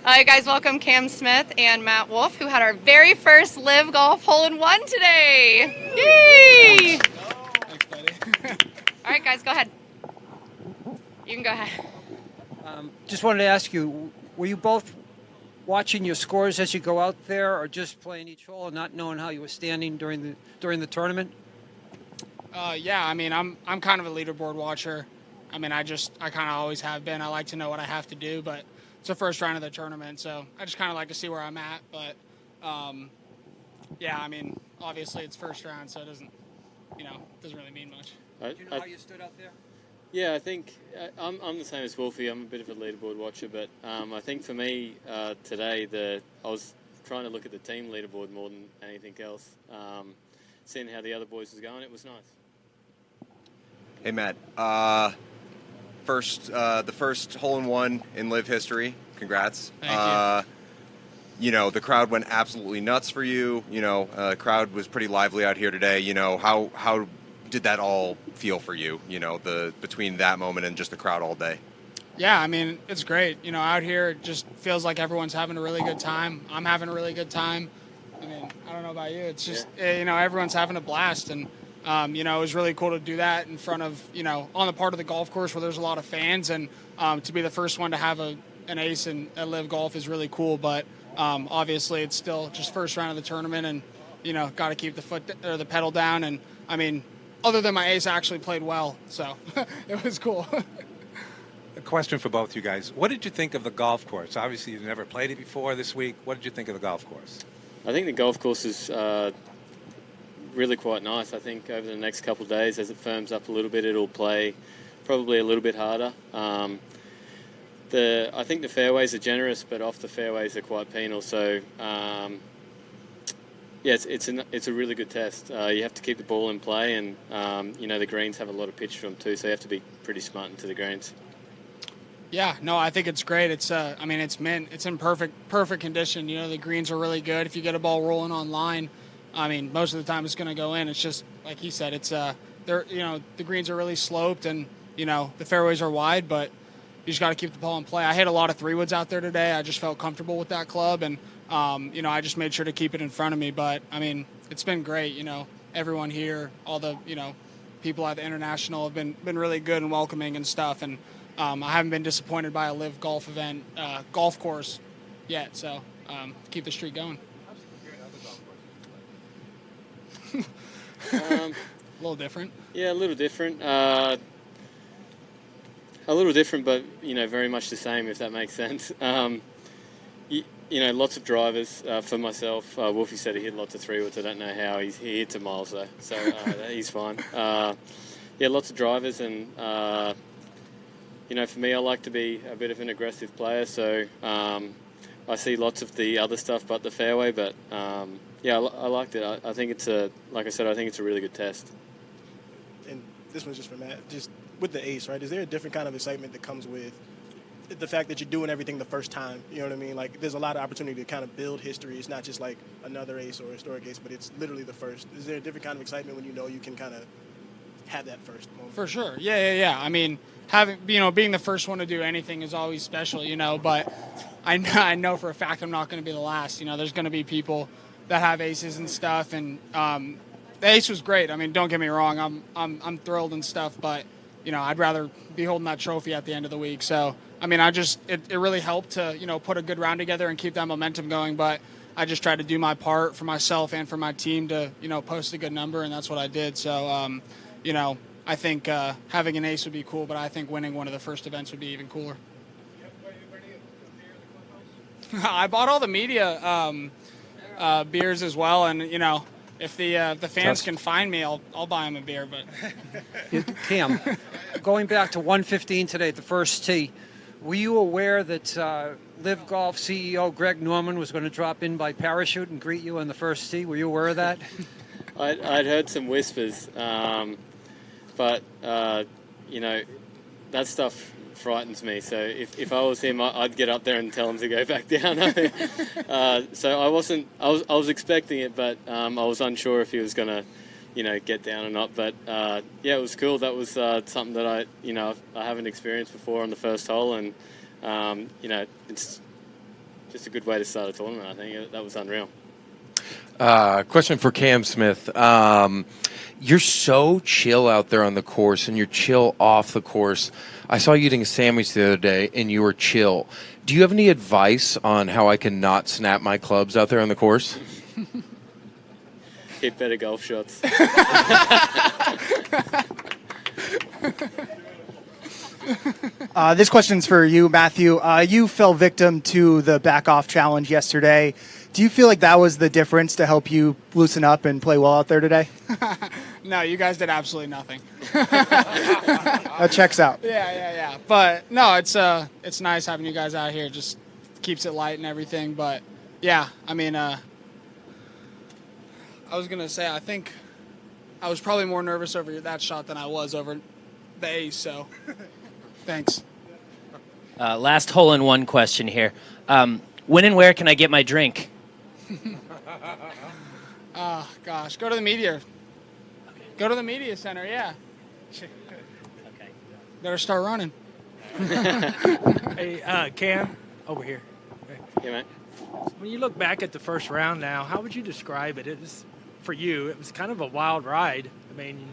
Guys, welcome Cam Smith and Matt Wolff, who had our very first LIV Golf hole-in-one today. Yay! Thanks, buddy. All right, guys, go ahead. You can go ahead. Just wanted to ask you, were you both watching your scores as you go out there, or just playing each hole and not knowing how you were standing during the tournament? Yeah, I mean, I'm kind of a leaderboard watcher. I mean, I kind of always have been. I like to know what I have to do, but it's the first round of the tournament, so I just kind of like to see where I'm at. But yeah, I mean, obviously it's first round, so it doesn't really mean much. Do you know how you stood out there? Yeah, I think I'm the same as Wolfie. I'm a bit of a leaderboard watcher, but I think for me today, I was trying to look at the team leaderboard more than anything else. Seeing how the other boys was going, it was nice. Hey Matt, the first hole-in-one in LIV history. Congrats. Thank you. You know, the crowd went absolutely nuts for you. You know, the crowd was pretty lively out here today. You know, how did that all feel for you? You know, between that moment and just the crowd all day. Yeah, I mean, it's great. You know, out here it just feels like everyone's having a really good time. I'm having a really good time. I mean, I don't know about you. It's just, everyone's having a blast. And, it was really cool to do that in front of, on the part of the golf course where there's a lot of fans. And to be the first one to have an ace at LIV Golf is really cool. But obviously it's still just first round of the tournament and, got to keep the pedal down. And, I mean, other than my ace, I actually played well. So it was cool. A question for both you guys. What did you think of the golf course? Obviously, you've never played it before this week. What did you think of the golf course? I think the golf course is really quite nice. I think over the next couple of days, as it firms up a little bit, it'll play probably a little bit harder. I think the fairways are generous, but off the fairways are quite penal. So, yeah, it's a really good test. You have to keep the ball in play, and the greens have a lot of pitch to them too, so you have to be pretty smart into the greens. Yeah, no, I think it's great. It's it's mint. It's in perfect condition. The greens are really good. If you get a ball rolling on line, I mean, most of the time it's going to go in. It's just like he said. It's the greens are really sloped, and the fairways are wide, but you just got to keep the ball in play. I hit a lot of 3-woods out there today. I just felt comfortable with that club, and I just made sure to keep it in front of me. But I mean, it's been great. Everyone here, all the people at the Invitational have been really good and welcoming and stuff, and I haven't been disappointed by a LIV Golf event, golf course yet, so keep the streak going. A little different. Yeah, a little different. But very much the same, if that makes sense. Lots of drivers for myself. Wolfie said he hit lots of 3-woods. I don't know how he hits a miles though, so he's fine. Yeah, lots of drivers, and for me, I like to be a bit of an aggressive player, so I see lots of the other stuff but the fairway, but yeah, I liked it. I think like I said, I think it's a really good test. And this one's just for Matt. Just with the ace, right? Is there a different kind of excitement that comes with the fact that you're doing everything the first time? You know what I mean? Like, there's a lot of opportunity to kind of build history. It's not just like another ace or a historic ace, but it's literally the first. Is there a different kind of excitement when you can kind of have that first moment? For sure. Yeah. I mean, being the first one to do anything is always special, but I know for a fact I'm not going to be the last. There's going to be people that have aces and stuff, and the ace was great. I mean, don't get me wrong, I'm thrilled and stuff, but I'd rather be holding that trophy at the end of the week. So I mean, it really helped to put a good round together and keep that momentum going. But I just tried to do my part for myself and for my team to post a good number, and that's what I did. So I think having an ace would be cool, but I think winning one of the first events would be even cooler. I bought all the media beers as well, and if the fans can find me, I'll buy them a beer. But Cam, going back to 115 today at the first tee, were you aware that LIV Golf CEO Greg Norman was going to drop in by parachute and greet you on the first tee? Were you aware of that? I'd heard some whispers, but that stuff frightens me. So if I was him, I'd get up there and tell him to go back down. So I was expecting it, but I was unsure if he was going to get down or not. But yeah, it was cool. That was something that I haven't experienced before on the first hole, and it's just a good way to start a tournament. I think that was unreal. Question for Cam Smith. You're so chill out there on the course, and you're chill off the course. I saw you eating a sandwich the other day, and you were chill. Do you have any advice on how I can not snap my clubs out there on the course? Hit better golf shots. This question's for you, Matthew. You fell victim to the back-off challenge yesterday. Do you feel like that was the difference to help you loosen up and play well out there today? No, you guys did absolutely nothing. That checks out. Yeah. But no, it's nice having you guys out here. Just keeps it light and everything. But yeah, I mean, I was gonna say I think I was probably more nervous over that shot than I was over the ace. So thanks. Last hole-in-one question here. When and where can I get my drink? Oh, gosh. Go to the media. Go to the media center, yeah. Okay. Better start running. Hey, Cam, over here. Yeah, mate. When you look back at the first round now, how would you describe it? For you, it was kind of a wild ride. I mean,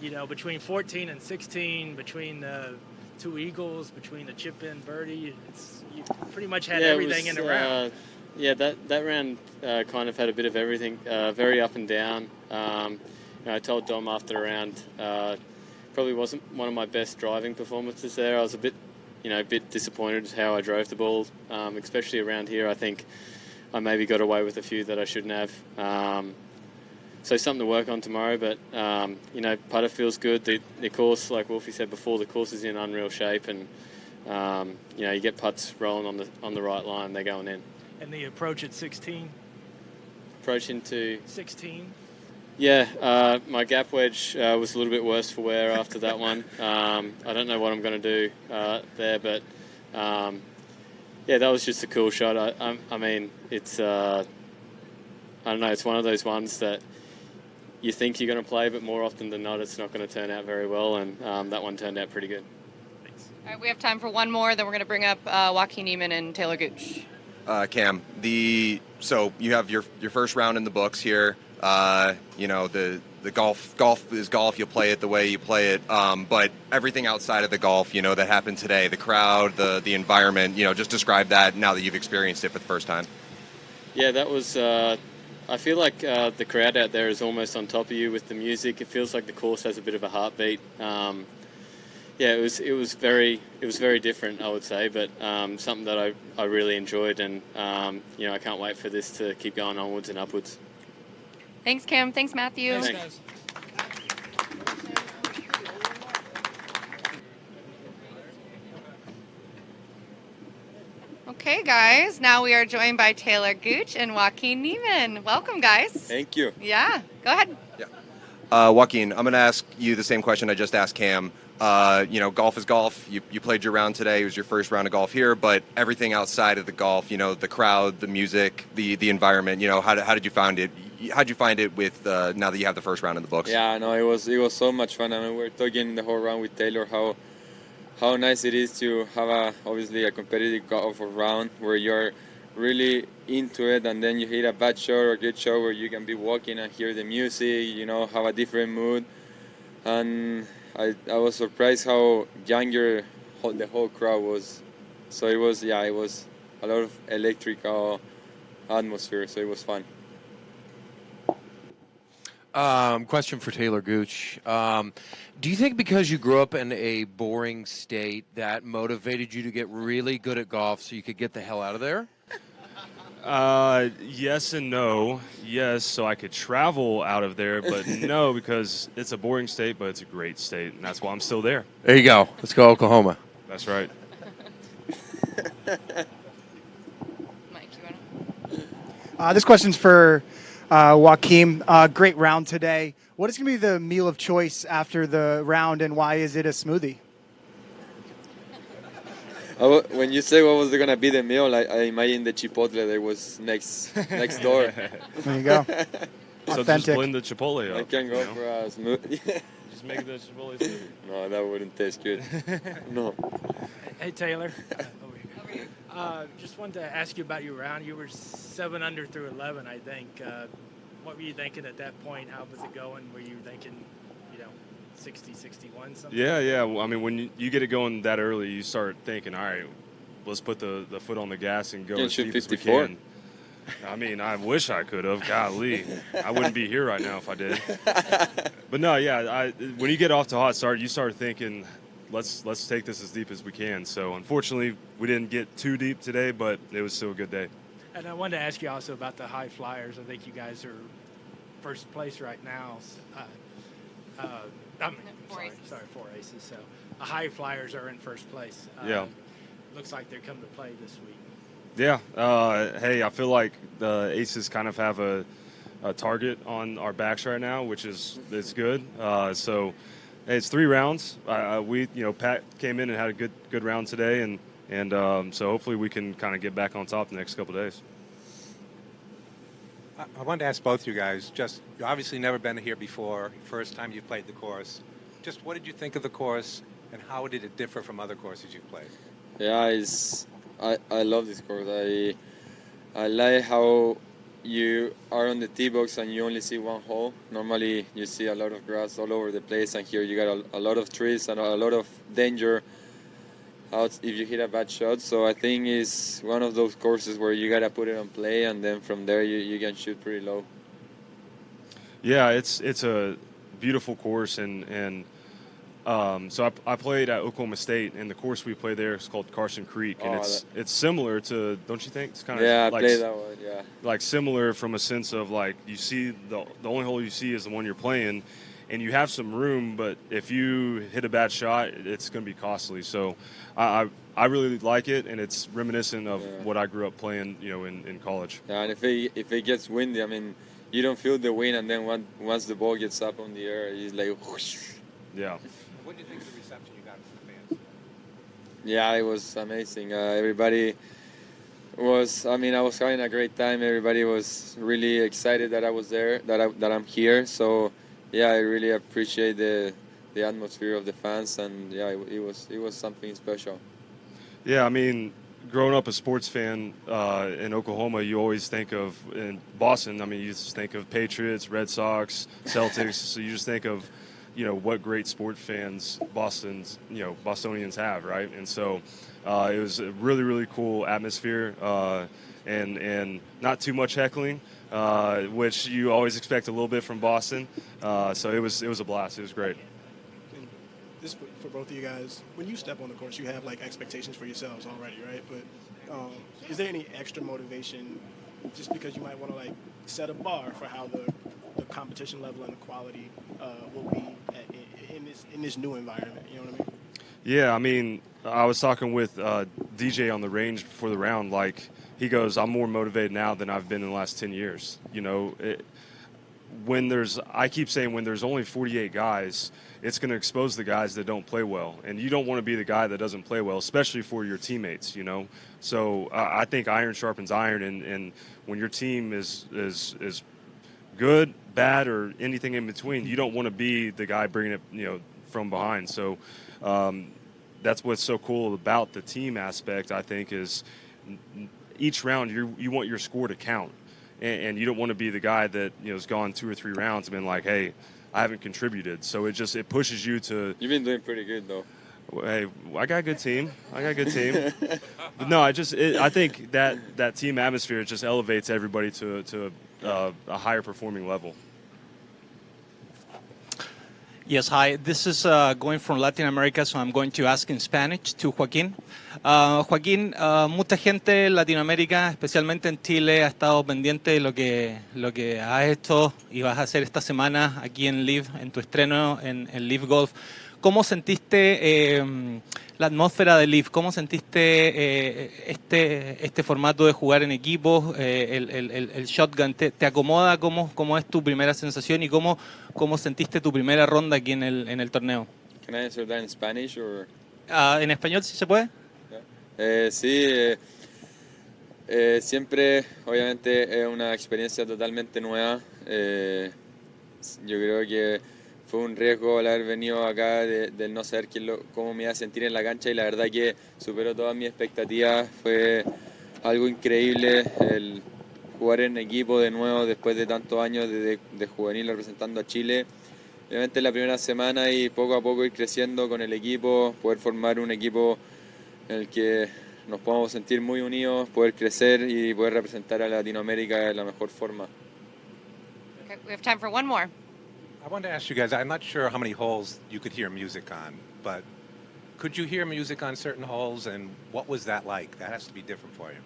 you know, between 14 and 16, between the two eagles, between the chip-in birdie, you pretty much had everything in the round. Yeah, that round kind of had a bit of everything, very up and down. I told Dom after the round, probably wasn't one of my best driving performances there. I was a bit disappointed how I drove the ball, especially around here. I think I maybe got away with a few that I shouldn't have. So something to work on tomorrow, but putter feels good. The course, like Wolfie said before, the course is in unreal shape, and you get putts rolling on the right line, they're going in. And the approach at 16? Approach into 16? Yeah, my gap wedge was a little bit worse for wear after that one. I don't know what I'm going to do there, but that was just a cool shot. I mean, it's I don't know. It's one of those ones that you think you're going to play, but more often than not, it's not going to turn out very well. And that one turned out pretty good. Thanks. All right, we have time for one more. Then we're going to bring up Joaquin Riemann and Talor Gooch. Cam, so you have your first round in the books here. The golf is golf. You'll play it the way you play it. But everything outside of the golf, that happened today, the crowd, the environment, just describe that now that you've experienced it for the first time. Yeah, that was. I feel like the crowd out there is almost on top of you with the music. It feels like the course has a bit of a heartbeat. It was very different, I would say, but something that I really enjoyed, and I can't wait for this to keep going onwards and upwards. Thanks, Cam. Thanks, Matthew. Thanks, guys. Okay, guys. Now we are joined by Talor Gooch and Joaquin Riemann. Welcome, guys. Thank you. Yeah. Go ahead. Joaquin, I'm going to ask you the same question I just asked Cam. Golf is golf. You played your round today. It was your first round of golf here, but everything outside of the golf, the crowd, the music, the environment, how did you find it? How'd you find it with now that you have the first round in the books? Yeah, no, it was so much fun. I mean, we were talking the whole round with Talor how nice it is to have obviously a competitive golf round where you're really into it, and then you hit a bad shot or a good shot where you can be walking and hear the music, have a different mood. And I was surprised how younger the whole crowd was. So it was a lot of electrical atmosphere, so it was fun. Question for Talor Gooch. Do you think because you grew up in a boring state that motivated you to get really good at golf so you could get the hell out of there? Yes and no. Yes, so I could travel out of there, but no, because it's a boring state, but it's a great state, and that's why I'm still there. There you go. Let's go Oklahoma. That's right. Mike, you want to? This question's for Joaquin. Great round today. What is going to be the meal of choice after the round, and why is it a smoothie? When you say what was going to be the meal, I imagine the chipotle that was next door. There you go. So just blend the chipotle up. I can go for a smoothie. Just make the chipotle smoothie. No, that wouldn't taste good. No. Hey, Talor. Over here. Just wanted to ask you about your round. You were 7 under through 11, I think. What were you thinking at that point? How was it going? Were you thinking, 60, 61, something? Yeah. Well, I mean, when you get it going that early, you start thinking, all right, let's put the foot on the gas and go You as shoot deep as we 54. can. I mean, I wish I could have. Golly, I wouldn't be here right now if I did. But no, yeah, when you get off to a hot start, you start thinking, let's take this as deep as we can. So unfortunately, we didn't get too deep today, but it was still a good day. And I wanted to ask you also about the high flyers. I think you guys are first place right now. Sorry, 4 aces. So the high flyers are in first place. Yeah. Looks like they're coming to play this week. Yeah. Hey, I feel like the aces kind of have a target on our backs right now, which is good. So hey, it's 3 rounds. Pat came in and had a good round today, and so hopefully we can kind of get back on top the next couple of days. I wanted to ask both you guys, you've obviously never been here before, first time you've played the course. Just what did you think of the course, and how did it differ from other courses you've played? Yeah, I love this course. I like how you are on the tee box and you only see one hole. Normally you see a lot of grass all over the place, and here you got a lot of trees and a lot of danger out if you hit a bad shot. So I think it's one of those courses where you gotta put it on play, and then from there you can shoot pretty low. Yeah, it's a beautiful course, and so I played at Oklahoma State, and the course we play there is called Carson Creek, and it's similar to, don't you think? It's kind of I played that one. Yeah, like similar from a sense of like you see the only hole you see is the one you're playing, and you have some room, but if you hit a bad shot, it's going to be costly. So I really like it, and it's reminiscent of what I grew up playing, in college. Yeah, and if it gets windy, I mean, you don't feel the wind, and then once the ball gets up on the air, it's like whoosh. Yeah. What do you think of the reception you got from the fans? Yeah, it was amazing. Everybody was, I was having a great time. Everybody was really excited that I was there, that I'm here. So, yeah, I really appreciate the atmosphere of the fans, and yeah, it was something special. Yeah, growing up a sports fan in Oklahoma, you always think of, in Boston, you just think of Patriots, Red Sox, Celtics. So you just think of, what great sport fans Bostonians have, right? And so it was a really, really cool atmosphere, and not too much heckling, which you always expect a little bit from Boston. So it was a blast. It was great. And this for both of you guys. When you step on the course, you have expectations for yourselves already, right? But is there any extra motivation, just because you might want to set a bar for how the competition level and the quality will be in this new environment? You know what I mean? Yeah, I was talking with DJ on the range before the round. He goes, I'm more motivated now than I've been in the last 10 years. I keep saying when there's only 48 guys, it's going to expose the guys that don't play well. And you don't want to be the guy that doesn't play well, especially for your teammates, So I think iron sharpens iron, and when your team is good, bad, or anything in between, you don't want to be the guy bringing it, from behind. So that's what's so cool about the team aspect, I think, is each round you want your score to count, and you don't want to be the guy that has gone 2 or 3 rounds and been like, hey, I haven't contributed. So it pushes you to. You've been doing pretty good though. Hey, I got a good team. But no, I think that team atmosphere just elevates everybody to a higher performing level. Yes, hi. This is going from Latin America, so I'm going to ask in Spanish to Joaquin. Joaquin, mucha gente en Latinoamérica, especialmente en Chile, ha estado pendiente de lo que has hecho y vas a hacer esta semana aquí en LIV, en tu estreno en LIV Golf. ¿Cómo sentiste la atmósfera de LIV? ¿Cómo sentiste este formato de jugar en equipos? El shotgun, ¿te acomoda? ¿Cómo es tu primera sensación y cómo sentiste tu primera ronda aquí en el torneo? Can I answer that in Spanish or? ¿En español si se puede? Sí, siempre, obviamente, es una experiencia totalmente nueva. Yo creo que fue un riesgo el haber venido acá del no saber cómo me iba a sentir en la cancha y la verdad que superó todas mis expectativas. Fue algo increíble el jugar en equipo de nuevo después de tantos años de juvenil representando a Chile. Obviamente la primera semana y poco a poco ir creciendo con el equipo, poder formar un equipo en el que nos podamos sentir muy unidos, poder crecer y poder representar a Latinoamérica de la mejor forma. Okay, we have time for one more. I wanted to ask you guys, I'm not sure how many holes you could hear music on, but could you hear music on certain holes, and what was that like? That has to be different for you.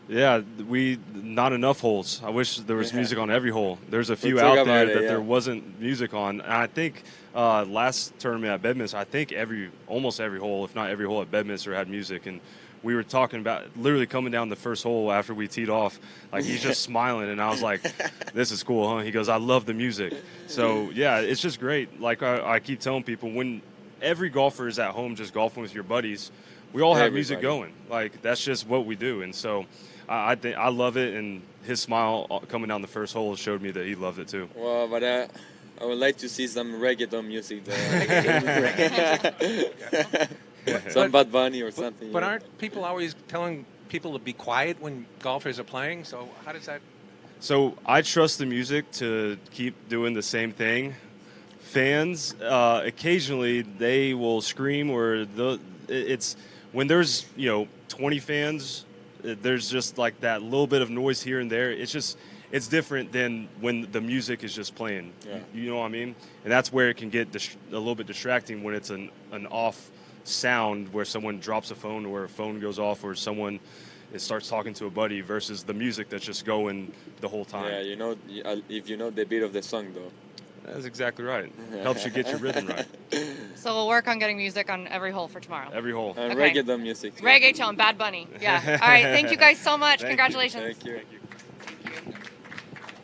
Yeah, not enough holes. I wish there was music on every hole. There's a few We'll out talk there about that it, there yeah. wasn't music on. And I think last tournament at Bedminster, I think almost every hole, if not every hole at Bedminster, had music. And we were talking about literally coming down the first hole after we teed off. Like, he's just smiling, and I was like, "This is cool, huh?" He goes, "I love the music." So yeah, it's just great. Like I keep telling people, when every golfer is at home just golfing with your buddies, we all have music going. Like, that's just what we do. And so I think I love it, and his smile coming down the first hole showed me that he loved it too. Well, but I would like to see some reggaeton music though. Some Bad Bunny or something. But aren't people always telling people to be quiet when golfers are playing? So how does that? So I trust the music to keep doing the same thing. Fans, occasionally they will scream, or it's when there's 20 fans, there's just like that little bit of noise here and there. It's different than when the music is just playing. Yeah. You know what I mean? And that's where it can get a little bit distracting when it's an off sound, where someone drops a phone, or a phone goes off, or someone starts talking to a buddy, versus the music that's just going the whole time. Yeah, if you know the beat of the song though. That's exactly right. Helps you get your rhythm right. So we'll work on getting music on every hole for tomorrow. Every hole. And Okay. reggaeton music. Reggaeton, Bad Bunny. Yeah. All right. Thank you guys so much. Thank you. Congratulations. Thank you. Thank you.